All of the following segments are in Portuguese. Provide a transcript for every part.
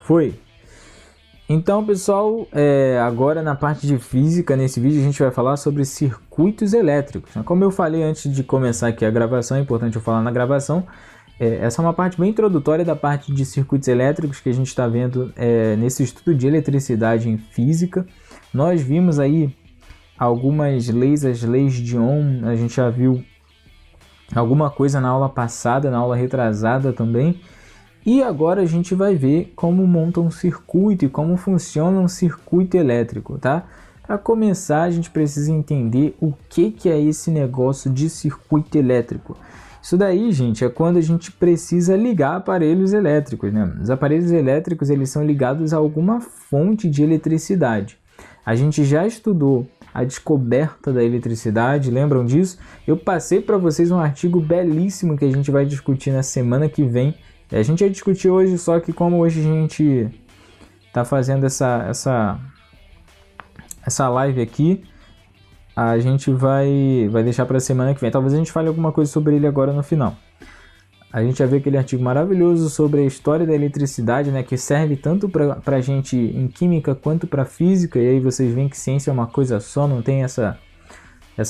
Foi. Então, pessoal, agora na parte de física, nesse vídeo a gente vai falar sobre circuitos elétricos. Como eu falei antes de começar aqui a gravação, é importante eu falar na gravação, essa é uma parte bem introdutória da parte de circuitos elétricos que a gente está vendo nesse estudo de eletricidade em física. Nós vimos aí algumas leis, as leis de Ohm, a gente já viu alguma coisa na aula passada, na aula retrasada também. E agora a gente vai ver como monta um circuito e como funciona um circuito elétrico, tá? Para começar, a gente precisa entender o que é esse negócio de circuito elétrico. Isso daí, gente, é quando a gente precisa ligar aparelhos elétricos, né? Os aparelhos elétricos, eles são ligados a alguma fonte de eletricidade. A gente já estudou a descoberta da eletricidade, lembram disso? Eu passei para vocês um artigo belíssimo que a gente vai discutir na semana que vem. A gente ia discutir hoje, só que como hoje a gente está fazendo essa live aqui, a gente vai deixar para a semana que vem. Talvez a gente fale alguma coisa sobre ele agora no final. A gente vai ver aquele artigo maravilhoso sobre a história da eletricidade, né, que serve tanto para a gente em química quanto para física. E aí vocês veem que ciência é uma coisa só, não tem essa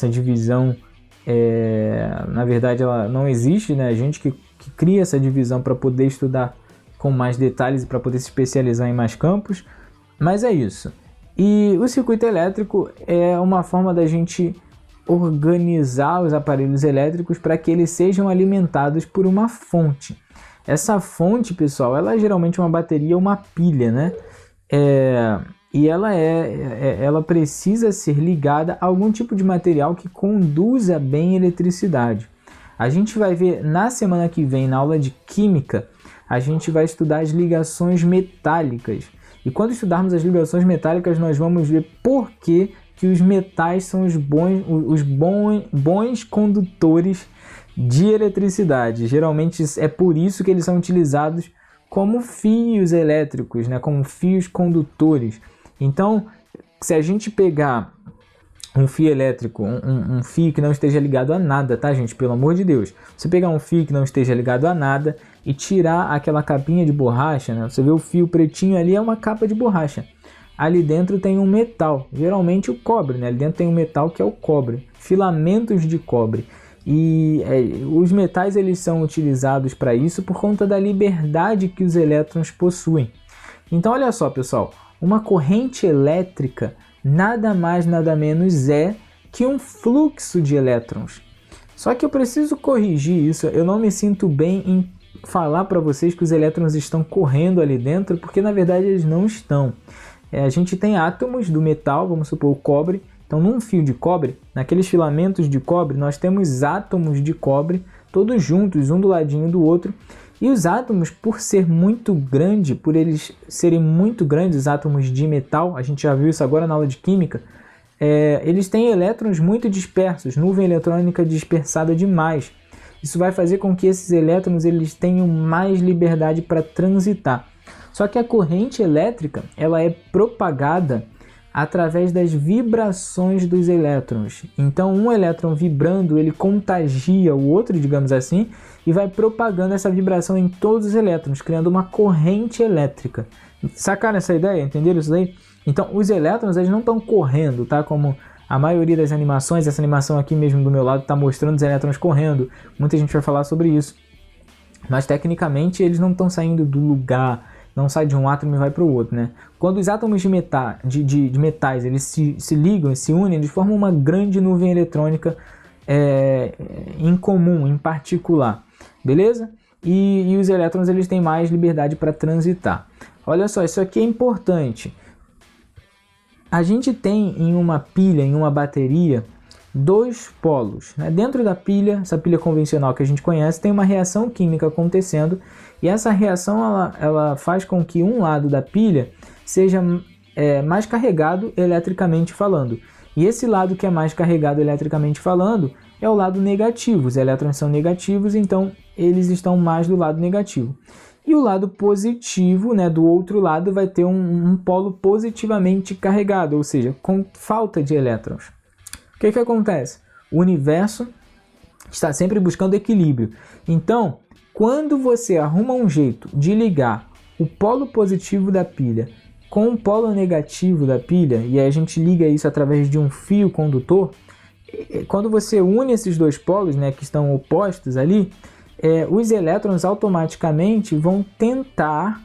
divisão. Na verdade, ela não existe, né? A gente que cria essa divisão para poder estudar com mais detalhes e para poder se especializar em mais campos, mas é isso. E o circuito elétrico é uma forma da gente organizar os aparelhos elétricos para que eles sejam alimentados por uma fonte. Essa fonte, pessoal, ela é geralmente uma bateria ou uma pilha, né? E ela precisa ser ligada a algum tipo de material que conduza bem a eletricidade. A gente vai ver na semana que vem, na aula de Química, a gente vai estudar as ligações metálicas. E quando estudarmos as ligações metálicas, nós vamos ver por que os metais são os bons condutores de eletricidade. Geralmente é por isso que eles são utilizados como fios elétricos, né? Como fios condutores. Então, se a gente pegar um fio elétrico, um fio que não esteja ligado a nada, tá, gente? Pelo amor de Deus. Você pegar um fio que não esteja ligado a nada e tirar aquela capinha de borracha, né? Você vê o fio pretinho ali, é uma capa de borracha. Ali dentro tem um metal, geralmente o cobre, né? Ali dentro tem um metal que é o cobre, filamentos de cobre. E os metais, eles são utilizados para isso por conta da liberdade que os elétrons possuem. Então, olha só, pessoal. Uma corrente elétrica nada mais, nada menos é que um fluxo de elétrons. Só que eu preciso corrigir isso. Eu não me sinto bem em falar para vocês que os elétrons estão correndo ali dentro, porque na verdade eles não estão. A gente tem átomos do metal, vamos supor o cobre. Então, num fio de cobre, naqueles filamentos de cobre, nós temos átomos de cobre, todos juntos, um do ladinho do outro. E os átomos, por ser muito grande, por eles serem muito grandes, os átomos de metal, a gente já viu isso agora na aula de química, eles têm elétrons muito dispersos, nuvem eletrônica dispersada demais. Isso vai fazer com que esses elétrons eles tenham mais liberdade para transitar. Só que a corrente elétrica ela é propagada através das vibrações dos elétrons. Então, um elétron vibrando, ele contagia o outro, digamos assim, e vai propagando essa vibração em todos os elétrons, criando uma corrente elétrica. Sacaram essa ideia? Entenderam isso daí? Então, os elétrons eles não estão correndo, tá? Como a maioria das animações, essa animação aqui mesmo do meu lado está mostrando os elétrons correndo. Muita gente vai falar sobre isso. Mas, tecnicamente, eles não estão saindo do lugar, não sai de um átomo e vai para o outro, né? Quando os átomos de metais eles se ligam e se unem, eles formam uma grande nuvem eletrônica em comum, em particular, beleza? E os elétrons eles têm mais liberdade para transitar. Olha só, isso aqui é importante. A gente tem em uma pilha, em uma bateria, dois polos, né? Dentro da pilha, essa pilha convencional que a gente conhece, tem uma reação química acontecendo e essa reação ela faz com que um lado da pilha seja mais carregado eletricamente falando. E esse lado que é mais carregado eletricamente falando é o lado negativo. Os elétrons são negativos, então eles estão mais do lado negativo. E o lado positivo, né, do outro lado, vai ter um polo positivamente carregado, ou seja, com falta de elétrons. O que acontece? O universo está sempre buscando equilíbrio. Então, quando você arruma um jeito de ligar o polo positivo da pilha com o polo negativo da pilha, e aí a gente liga isso através de um fio condutor, quando você une esses dois polos, né, que estão opostos ali, os elétrons automaticamente vão tentar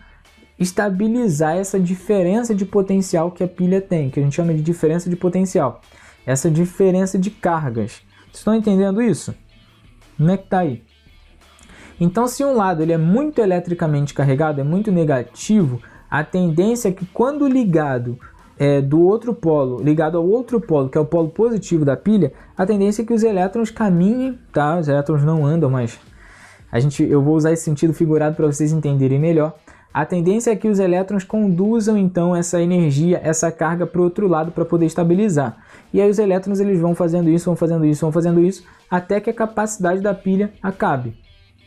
estabilizar essa diferença de potencial que a pilha tem, que a gente chama de diferença de potencial, essa diferença de cargas. Vocês estão entendendo isso? Como é que tá aí? Então, se um lado ele é muito eletricamente carregado, é muito negativo, a tendência é que quando ligado do outro polo, ligado ao outro polo, que é o polo positivo da pilha, a tendência é que os elétrons caminhem, tá? Os elétrons não andam, mas eu vou usar esse sentido figurado para vocês entenderem melhor. A tendência é que os elétrons conduzam então essa energia, essa carga para o outro lado para poder estabilizar. E aí os elétrons eles vão fazendo isso, até que a capacidade da pilha acabe.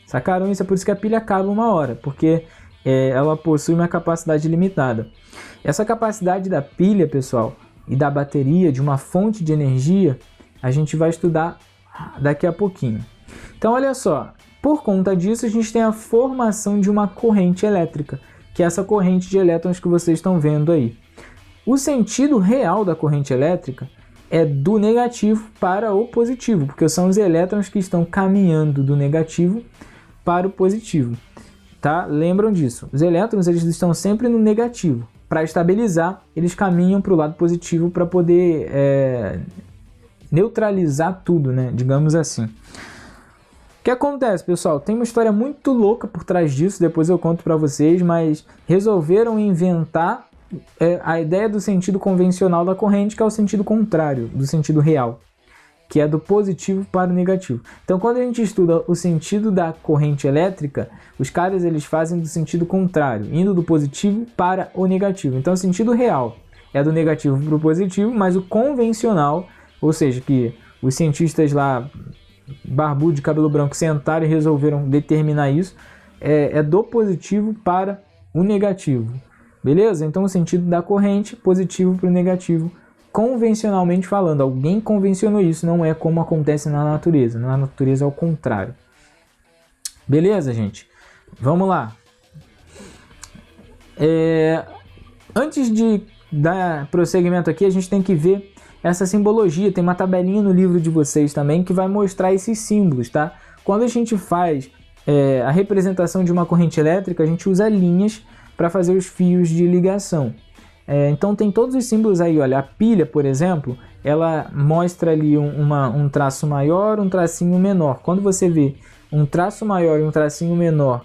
Sacaram isso? É por isso que a pilha acaba uma hora, porque ela possui uma capacidade limitada. Essa capacidade da pilha, pessoal, e da bateria, de uma fonte de energia, a gente vai estudar daqui a pouquinho. Então, olha só, por conta disso, a gente tem a formação de uma corrente elétrica, que é essa corrente de elétrons que vocês estão vendo aí. O sentido real da corrente elétrica é do negativo para o positivo, porque são os elétrons que estão caminhando do negativo para o positivo. Tá? Lembram disso. Os elétrons eles estão sempre no negativo. Para estabilizar, eles caminham para o lado positivo para poder neutralizar tudo, né? Digamos assim. O que acontece, pessoal? Tem uma história muito louca por trás disso, depois eu conto para vocês, mas resolveram inventar a ideia do sentido convencional da corrente, que é o sentido contrário do sentido real, que é do positivo para o negativo. Então, quando a gente estuda o sentido da corrente elétrica, os caras eles fazem do sentido contrário, indo do positivo para o negativo. Então, o sentido real é do negativo para o positivo, mas o convencional, ou seja, que os cientistas lá, barbudo de cabelo branco, sentaram e resolveram determinar isso, é do positivo para o negativo. Beleza? Então, o sentido da corrente, positivo para o negativo, convencionalmente falando. Alguém convencionou isso, não é como acontece na natureza. Na natureza é o contrário. Beleza, gente? Vamos lá. Antes de dar prosseguimento aqui, a gente tem que ver essa simbologia. Tem uma tabelinha no livro de vocês também que vai mostrar esses símbolos, tá? Quando a gente faz a representação de uma corrente elétrica, a gente usa linhas para fazer os fios de ligação. Então tem todos os símbolos aí, olha, a pilha, por exemplo, ela mostra ali um traço maior, um tracinho menor. Quando você vê um traço maior e um tracinho menor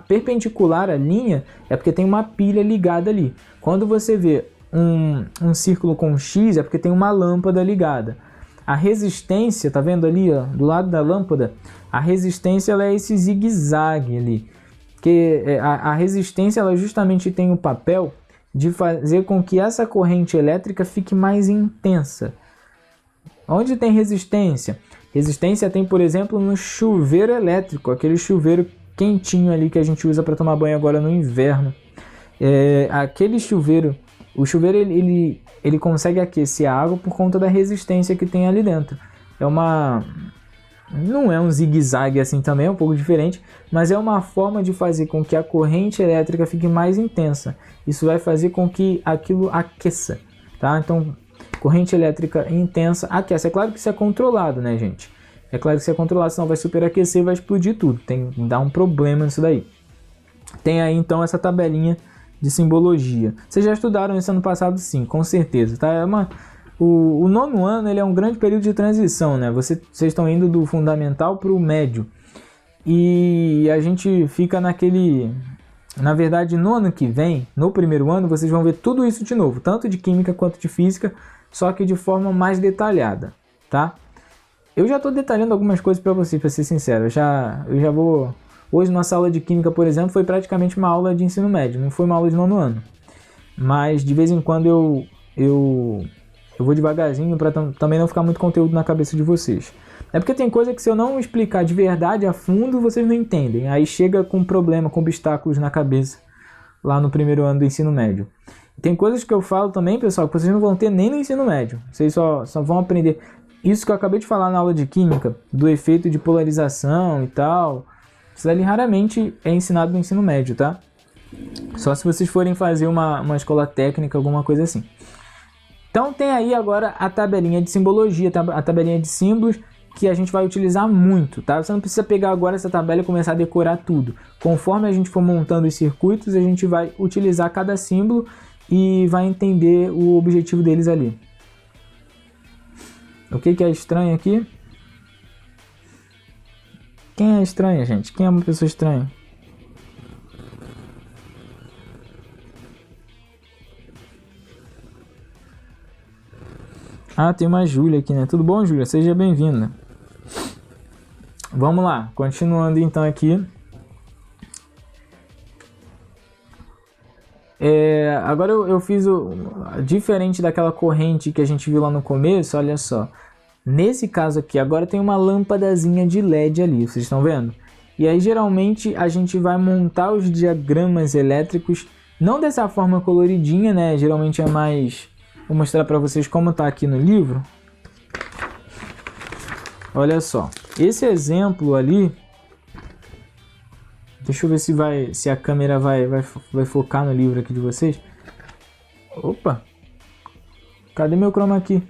perpendicular à linha, é porque tem uma pilha ligada ali. Quando você vê um círculo com X, é porque tem uma lâmpada ligada. A resistência, tá vendo ali, ó, do lado da lâmpada? A resistência ela é esse zigue-zague ali. Que a resistência ela justamente tem o papel de fazer com que essa corrente elétrica fique mais intensa. Onde tem resistência? Resistência tem, por exemplo, no chuveiro elétrico, aquele chuveiro quentinho ali que a gente usa para tomar banho agora no inverno. Aquele chuveiro, o chuveiro ele consegue aquecer a água por conta da resistência que tem ali dentro. Não é um zigue-zague assim também, é um pouco diferente, mas é uma forma de fazer com que a corrente elétrica fique mais intensa. Isso vai fazer com que aquilo aqueça, tá? Então, corrente elétrica intensa aquece. É claro que isso é controlado, né, gente? É claro que isso é controlado, senão vai superaquecer e vai explodir tudo. Tem que dar um problema nisso daí. Tem aí, então, essa tabelinha de simbologia. Vocês já estudaram isso ano passado? Sim, com certeza, tá? O nono ano ele é um grande período de transição, né? Vocês estão indo do fundamental para o médio. E a gente fica naquele... Na verdade, no ano que vem, no primeiro ano, vocês vão ver tudo isso de novo. Tanto de química quanto de física, só que de forma mais detalhada, tá? Eu já estou detalhando algumas coisas para vocês, para ser sincero. Eu já vou... Hoje, nossa aula de química, por exemplo, foi praticamente uma aula de ensino médio. Não foi uma aula de nono ano. Mas, de vez em quando, eu vou devagarzinho para também não ficar muito conteúdo na cabeça de vocês. É porque tem coisa que se eu não explicar de verdade a fundo, vocês não entendem. Aí chega com problema, com obstáculos na cabeça lá no primeiro ano do ensino médio. Tem coisas que eu falo também, pessoal, que vocês não vão ter nem no ensino médio. Vocês só vão aprender. Isso que eu acabei de falar na aula de química, do efeito de polarização e tal. Isso ali raramente é ensinado no ensino médio, tá? Só se vocês forem fazer uma escola técnica, alguma coisa assim. Então tem aí agora a tabelinha de simbologia, a tabelinha de símbolos, que a gente vai utilizar muito, tá? Você não precisa pegar agora essa tabela e começar a decorar tudo. Conforme a gente for montando os circuitos, a gente vai utilizar cada símbolo e vai entender o objetivo deles ali. O que é estranho aqui? Quem é estranho, gente? Quem é uma pessoa estranha? Ah, tem uma Júlia aqui, né? Tudo bom, Júlia? Seja bem-vinda. Vamos lá, continuando então aqui. Agora eu fiz diferente daquela corrente que a gente viu lá no começo, olha só. Nesse caso aqui, agora tem uma lâmpadazinha de LED ali, vocês estão vendo? E aí geralmente a gente vai montar os diagramas elétricos, não dessa forma coloridinha, né? Geralmente é mais... Vou mostrar para vocês como está aqui no livro. Olha só, esse exemplo ali... Deixa eu ver se a câmera vai focar no livro aqui de vocês. Opa! Cadê meu chroma key?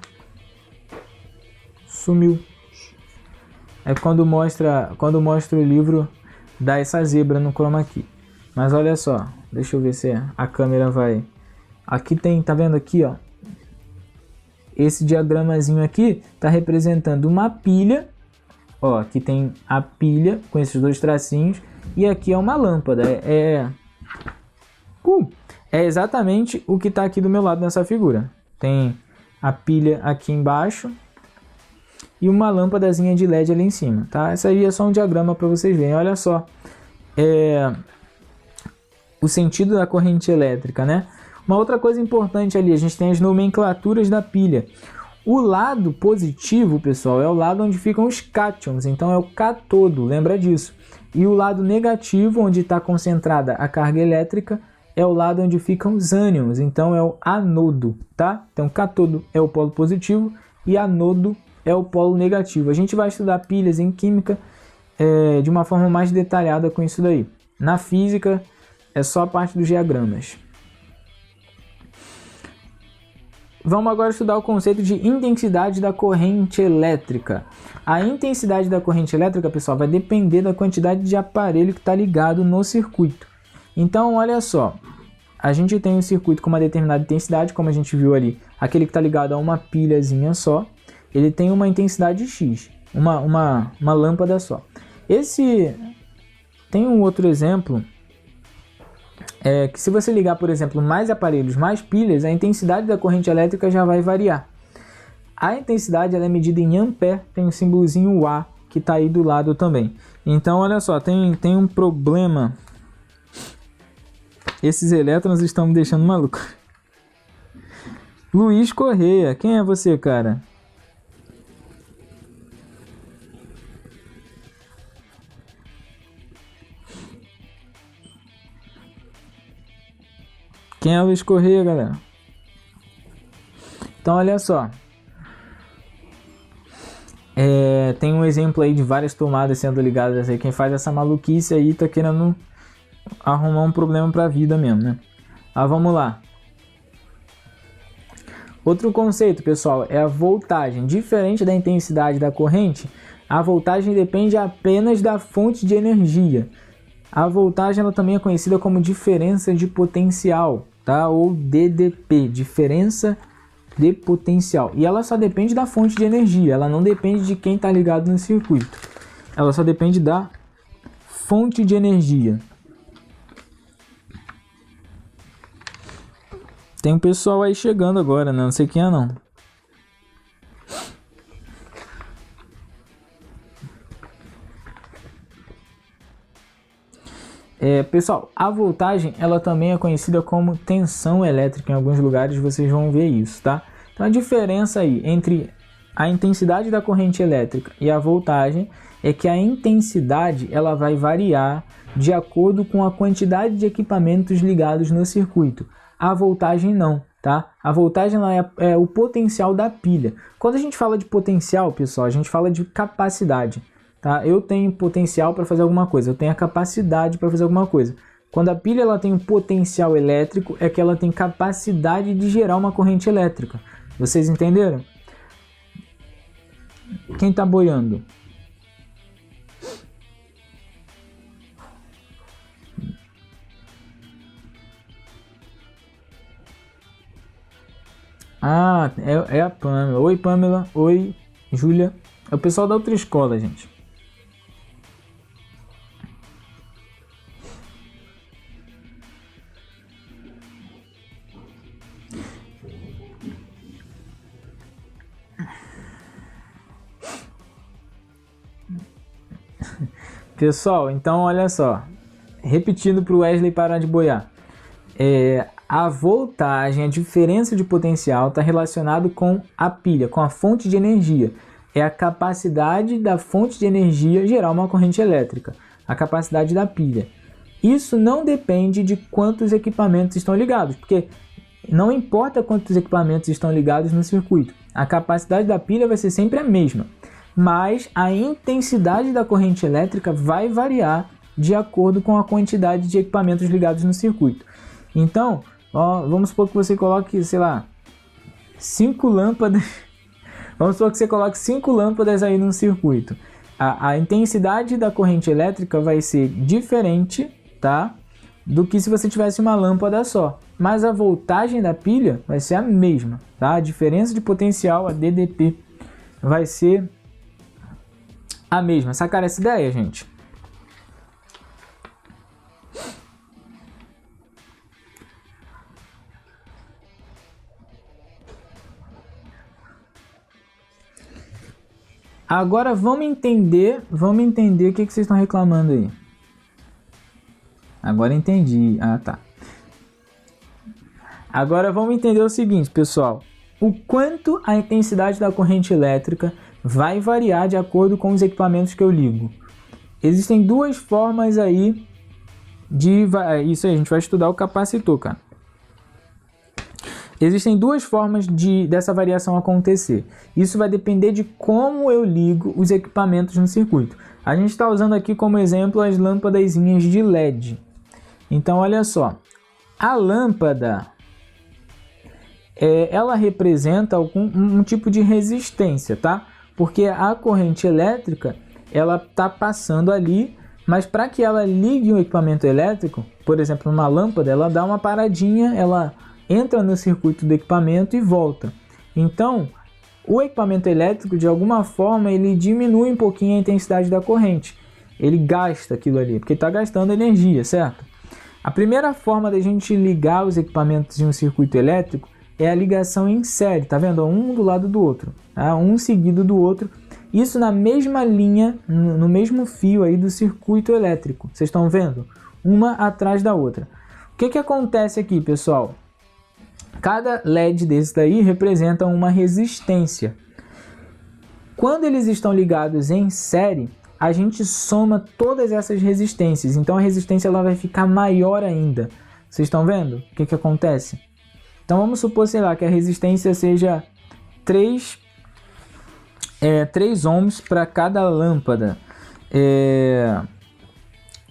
Sumiu. É quando mostra o livro, dá essa zebra no chroma key. Mas olha só, deixa eu ver se a câmera vai... Aqui tem, tá vendo aqui, ó? Esse diagramazinho aqui está representando uma pilha. Ó, aqui tem a pilha com esses dois tracinhos. E aqui é uma lâmpada. É exatamente o que está aqui do meu lado nessa figura. Tem a pilha aqui embaixo e uma lâmpadazinha de LED ali em cima, tá? Essa aí é só um diagrama para vocês verem. Olha só, o sentido da corrente elétrica, né? Uma outra coisa importante ali, a gente tem as nomenclaturas da pilha. O lado positivo, pessoal, é o lado onde ficam os cátions, então é o cátodo, lembra disso. E o lado negativo, onde está concentrada a carga elétrica, é o lado onde ficam os ânions, então é o anodo, tá? Então cátodo é o polo positivo e anodo é o polo negativo. A gente vai estudar pilhas em química de uma forma mais detalhada com isso daí. Na física é só a parte dos diagramas. Vamos agora estudar o conceito de intensidade da corrente elétrica. A intensidade da corrente elétrica, pessoal, vai depender da quantidade de aparelho que está ligado no circuito. Então, olha só, a gente tem um circuito com uma determinada intensidade, como a gente viu ali, aquele que está ligado a uma pilhazinha só, ele tem uma intensidade X, uma lâmpada só. Tem um outro exemplo, que se você ligar, por exemplo, mais aparelhos, mais pilhas, a intensidade da corrente elétrica já vai variar. A intensidade ela é medida em ampere, tem um símbolozinho A que está aí do lado também. Então, olha só, tem um problema. Esses elétrons estão me deixando maluco. Luiz Correia, quem é você, cara? Quem é o Luiz Correia, galera? Então, olha só. Tem um exemplo aí de várias tomadas sendo ligadas aí. Quem faz essa maluquice aí tá querendo arrumar um problema pra vida mesmo, né? Vamos lá. Outro conceito, pessoal, é a voltagem. Diferente da intensidade da corrente, a voltagem depende apenas da fonte de energia. A voltagem ela também é conhecida como diferença de potencial, tá? Ou DDP, diferença de potencial. E ela só depende da fonte de energia, ela não depende de quem está ligado no circuito. Ela só depende da fonte de energia. Tem um pessoal aí chegando agora, né? Não sei quem é não. Pessoal, a voltagem ela também é conhecida como tensão elétrica. Em alguns lugares vocês vão ver isso, tá? Então a diferença aí entre a intensidade da corrente elétrica e a voltagem é que a intensidade ela vai variar de acordo com a quantidade de equipamentos ligados no circuito. A voltagem não, tá? A voltagem ela é o potencial da pilha. Quando a gente fala de potencial, pessoal, a gente fala de capacidade. tá? Eu tenho potencial para fazer alguma coisa, eu tenho a capacidade para fazer alguma coisa. Quando a pilha ela tem um potencial elétrico, é que ela tem capacidade de gerar uma corrente elétrica. Vocês entenderam? Quem está boiando? Ah, é a Pamela. Oi, Pamela. Oi, Júlia. É o pessoal da outra escola, gente. Pessoal, então olha só. Repetindo para o Wesley parar de boiar. A voltagem, a diferença de potencial está relacionado com a pilha, com a fonte de energia. É a capacidade da fonte de energia gerar uma corrente elétrica, a capacidade da pilha. Isso não depende de quantos equipamentos estão ligados, porque não importa quantos equipamentos estão ligados no circuito, a capacidade da pilha vai ser sempre a mesma, mas a intensidade da corrente elétrica vai variar de acordo com a quantidade de equipamentos ligados no circuito. Então, vamos supor que você coloque, sei lá, 5 lâmpadas. Vamos supor que você coloque 5 lâmpadas aí no circuito. A intensidade da corrente elétrica vai ser diferente, tá? Do que se você tivesse uma lâmpada só. Mas a voltagem da pilha vai ser a mesma, tá? A diferença de potencial, a DDP, vai ser a mesma. Sacaram essa ideia, gente? Agora vamos entender o que vocês estão reclamando aí. Agora entendi. Ah, tá. Agora vamos entender o seguinte, pessoal. O quanto a intensidade da corrente elétrica vai variar de acordo com os equipamentos que eu ligo. Existem duas formas aí de... Isso aí, a gente vai estudar o capacitor, cara. Existem duas formas dessa variação acontecer. Isso vai depender de como eu ligo os equipamentos no circuito. A gente está usando aqui como exemplo as lâmpadazinhas de LED. Então, olha só. A lâmpada, ela representa um tipo de resistência, tá? Porque a corrente elétrica, ela está passando ali, mas para que ela ligue um equipamento elétrico, por exemplo, uma lâmpada, ela dá uma paradinha, ela entra no circuito do equipamento e volta. Então, o equipamento elétrico, de alguma forma, ele diminui um pouquinho a intensidade da corrente. Ele gasta aquilo ali, porque está gastando energia, certo? A primeira forma da gente ligar os equipamentos em um circuito elétrico é a ligação em série, tá vendo? Um do lado do outro, tá? Um seguido do outro. Isso na mesma linha, no mesmo fio aí do circuito elétrico. Vocês estão vendo? Uma atrás da outra. O que acontece aqui, pessoal? Cada LED desse daí representa uma resistência. Quando eles estão ligados em série, a gente soma todas essas resistências. Então a resistência ela vai ficar maior ainda. Vocês estão vendo o que acontece? Então vamos supor, sei lá, que a resistência seja 3 ohms para cada lâmpada.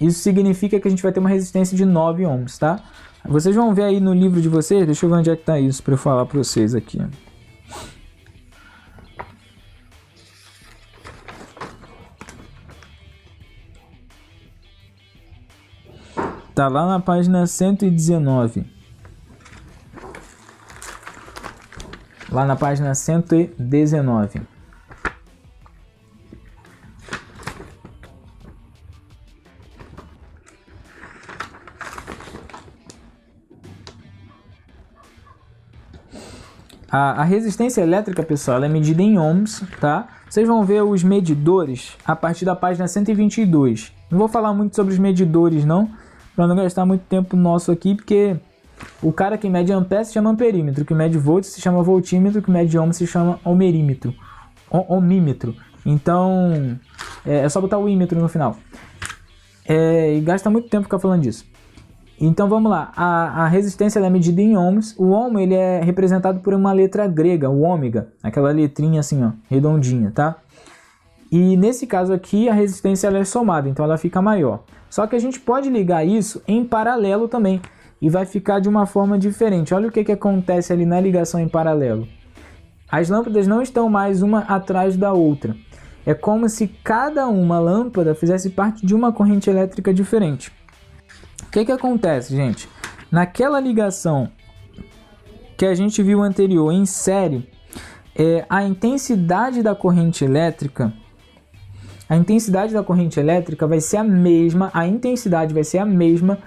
Isso significa que a gente vai ter uma resistência de 9 ohms, tá? Vocês vão ver aí no livro de vocês, deixa eu ver onde é que tá isso para eu falar para vocês aqui. Tá lá na página 119. Lá na página 119. A resistência elétrica, pessoal, ela é medida em ohms, tá? Vocês vão ver os medidores a partir da página 122. Não vou falar muito sobre os medidores, não, para não gastar muito tempo nosso aqui, porque o cara que mede ampere se chama amperímetro, que mede volts se chama voltímetro, que mede ohm se chama ohmímetro. Então, é só botar o ímetro no final. E gasta muito tempo ficar falando disso. Então vamos lá, a resistência é medida em ohms. O ohm ele é representado por uma letra grega, o ômega, aquela letrinha assim, ó, redondinha, tá? E nesse caso aqui a resistência ela é somada, então ela fica maior. Só que a gente pode ligar isso em paralelo também e vai ficar de uma forma diferente. Olha o que acontece ali na ligação em paralelo. As lâmpadas não estão mais uma atrás da outra. É como se cada uma lâmpada fizesse parte de uma corrente elétrica diferente. O que acontece, gente? Naquela ligação que a gente viu anterior em série, a intensidade da corrente elétrica vai ser a mesma, a intensidade vai ser a mesma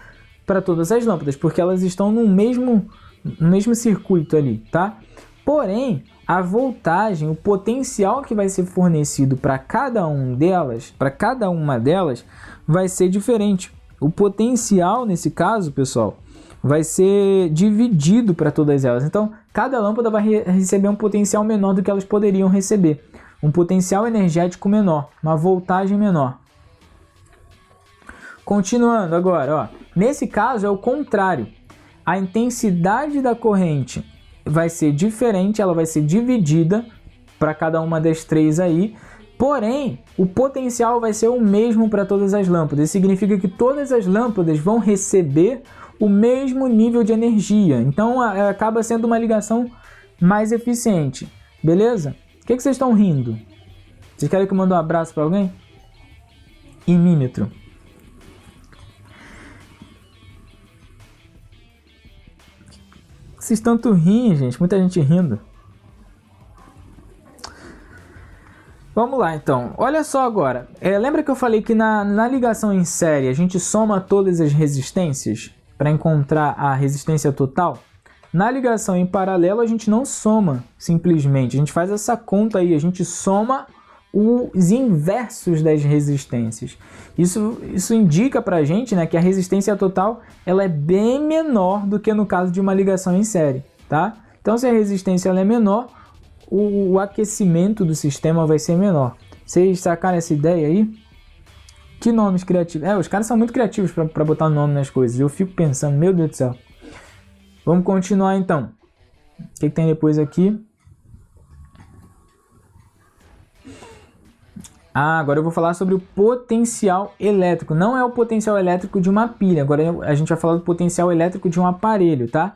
para todas as lâmpadas, porque elas estão no mesmo circuito ali, tá? Porém, a voltagem, o potencial que vai ser fornecido para cada uma delas, vai ser diferente. O potencial, nesse caso, pessoal, vai ser dividido para todas elas. Então, cada lâmpada vai receber um potencial menor do que elas poderiam receber. Um potencial energético menor, uma voltagem menor. Continuando agora, ó. Nesse caso é o contrário. A intensidade da corrente vai ser diferente, ela vai ser dividida para cada uma das três aí. Porém, o potencial vai ser o mesmo para todas as lâmpadas. Isso significa que todas as lâmpadas vão receber o mesmo nível de energia. Então, acaba sendo uma ligação mais eficiente. Beleza? O que vocês estão rindo? Vocês querem que eu mande um abraço para alguém? Imímetro. Vocês tanto riem, gente. Muita gente rindo. Vamos lá, então. Olha só agora. Lembra que eu falei que na ligação em série a gente soma todas as resistências para encontrar a resistência total? Na ligação em paralelo a gente não soma simplesmente. A gente faz essa conta aí. A gente soma os inversos das resistências. Isso indica para a gente, né, que a resistência total ela é bem menor do que no caso de uma ligação em série, tá? Então, se a resistência ela é menor, o aquecimento do sistema vai ser menor. Vocês sacaram essa ideia aí? Que nomes criativos. Os caras são muito criativos para botar nome nas coisas. Eu fico pensando, meu Deus do céu. Vamos continuar então. O que tem depois aqui? Agora eu vou falar sobre o potencial elétrico. Não é o potencial elétrico de uma pilha. Agora a gente vai falar do potencial elétrico de um aparelho, tá?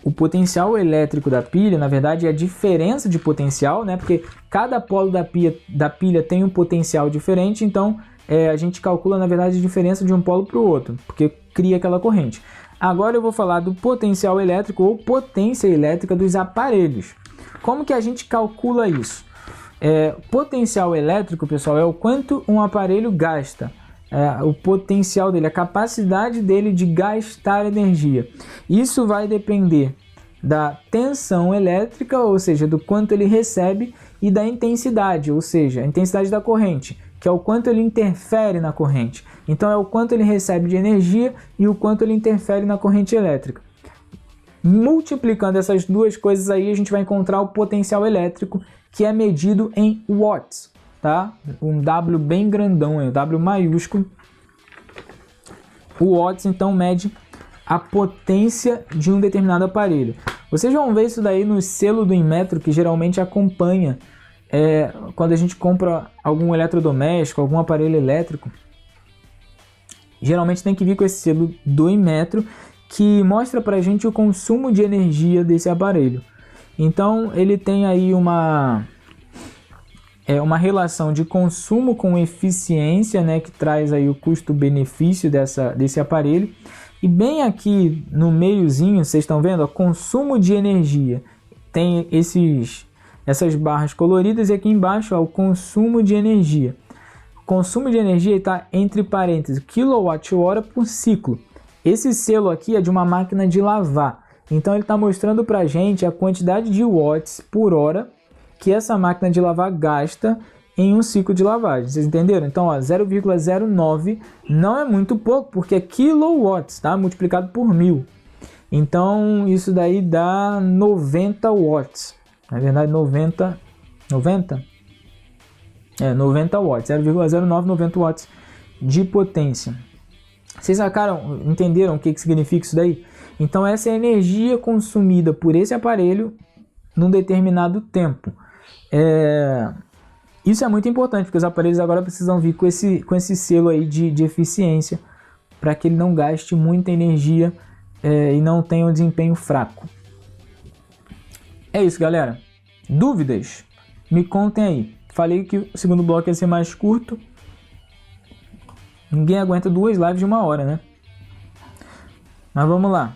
O potencial elétrico da pilha, na verdade, é a diferença de potencial, né? Porque cada polo da pilha tem um potencial diferente, então a gente calcula, na verdade, a diferença de um polo para o outro, porque cria aquela corrente. Agora eu vou falar do potencial elétrico ou potência elétrica dos aparelhos. Como que a gente calcula isso? Potencial elétrico, pessoal, é o quanto um aparelho gasta. O potencial dele, a capacidade dele de gastar energia. Isso vai depender da tensão elétrica, ou seja, do quanto ele recebe, e da intensidade, ou seja, a intensidade da corrente, que é o quanto ele interfere na corrente. Então é o quanto ele recebe de energia e o quanto ele interfere na corrente elétrica. Multiplicando essas duas coisas aí, a gente vai encontrar o potencial elétrico, que é medido em watts, tá? Um W bem grandão, um W maiúsculo. O watts, então, mede a potência de um determinado aparelho. Vocês vão ver isso daí no selo do Inmetro, que geralmente acompanha quando a gente compra algum eletrodoméstico, algum aparelho elétrico. Geralmente tem que vir com esse selo do Inmetro, que mostra pra gente o consumo de energia desse aparelho. Então ele tem aí uma relação de consumo com eficiência, né, que traz aí o custo-benefício desse aparelho. E bem aqui no meiozinho, vocês estão vendo, consumo de energia. Tem essas barras coloridas e aqui embaixo o consumo de energia. O consumo de energia está entre parênteses kWh por ciclo. Esse selo aqui é de uma máquina de lavar. Então ele está mostrando para a gente a quantidade de watts por hora que essa máquina de lavar gasta em um ciclo de lavagem. Vocês entenderam? Então 0,09 não é muito pouco, porque é kilowatts, tá? Multiplicado por 1000. Então isso daí dá 90 watts. Na verdade 90 watts. 0,09, 90 watts de potência. Vocês sacaram, entenderam o que significa isso daí? Então essa é a energia consumida por esse aparelho num determinado tempo. Isso é muito importante, porque os aparelhos agora precisam vir com esse selo aí de eficiência, para que ele não gaste muita energia e não tenha um desempenho fraco. É isso, galera. Dúvidas? Me contem aí. Falei que o segundo bloco ia ser mais curto. Ninguém aguenta 2 lives de 1 hora, né? Mas vamos lá.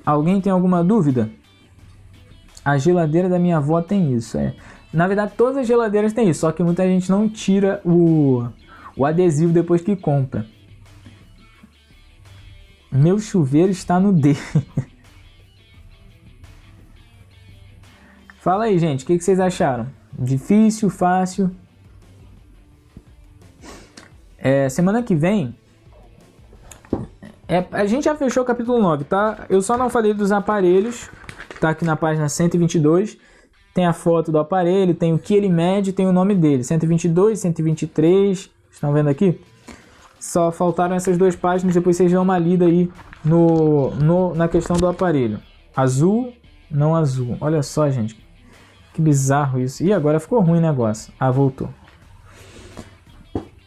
Alguém tem alguma dúvida? A geladeira da minha avó tem isso. Na verdade, todas as geladeiras têm isso, só que muita gente não tira o adesivo depois que compra. Meu chuveiro está no D. Fala aí, gente, o que vocês acharam? Difícil, fácil? Semana que vem, a gente já fechou o capítulo 9, tá? Eu só não falei dos aparelhos, tá aqui na página 122. Tem a foto do aparelho, tem o que ele mede, tem o nome dele. 122, 123, estão vendo aqui? Só faltaram essas 2 páginas, depois vocês dão uma lida aí na questão do aparelho. Azul, não azul. Olha só, gente. Que bizarro isso. E agora ficou ruim o negócio. Ah, voltou.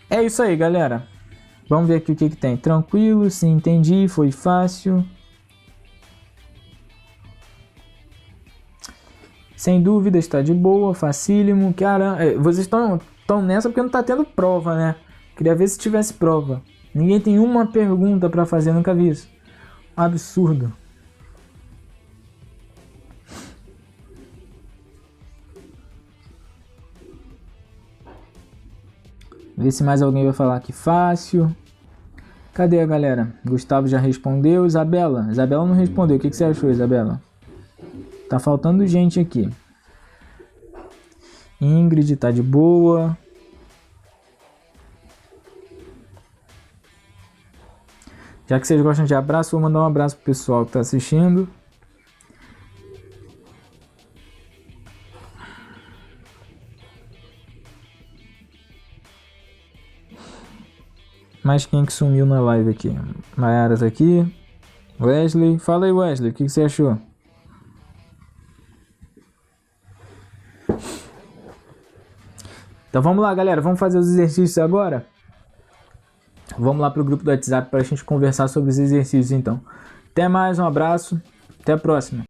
É isso aí, galera. Vamos ver aqui o que tem. Tranquilo, sim, entendi. Foi fácil. Sem dúvida, está de boa, facílimo. Cara, vocês estão nessa porque não está tendo prova, né? Queria ver se tivesse prova. Ninguém tem uma pergunta para fazer, nunca vi isso. Absurdo. Ver se mais alguém vai falar que fácil. Cadê a galera? Gustavo já respondeu. Isabela não respondeu. O que você achou, Isabela? Tá faltando gente aqui. Ingrid tá de boa. Já que vocês gostam de abraço, vou mandar um abraço pro pessoal que tá assistindo. Mas quem que sumiu na live aqui? Mayara tá aqui. Wesley. Fala aí, Wesley. O que você achou? Então vamos lá, galera. Vamos fazer os exercícios agora? Vamos lá pro grupo do WhatsApp para a gente conversar sobre os exercícios, então. Até mais, um abraço. Até a próxima.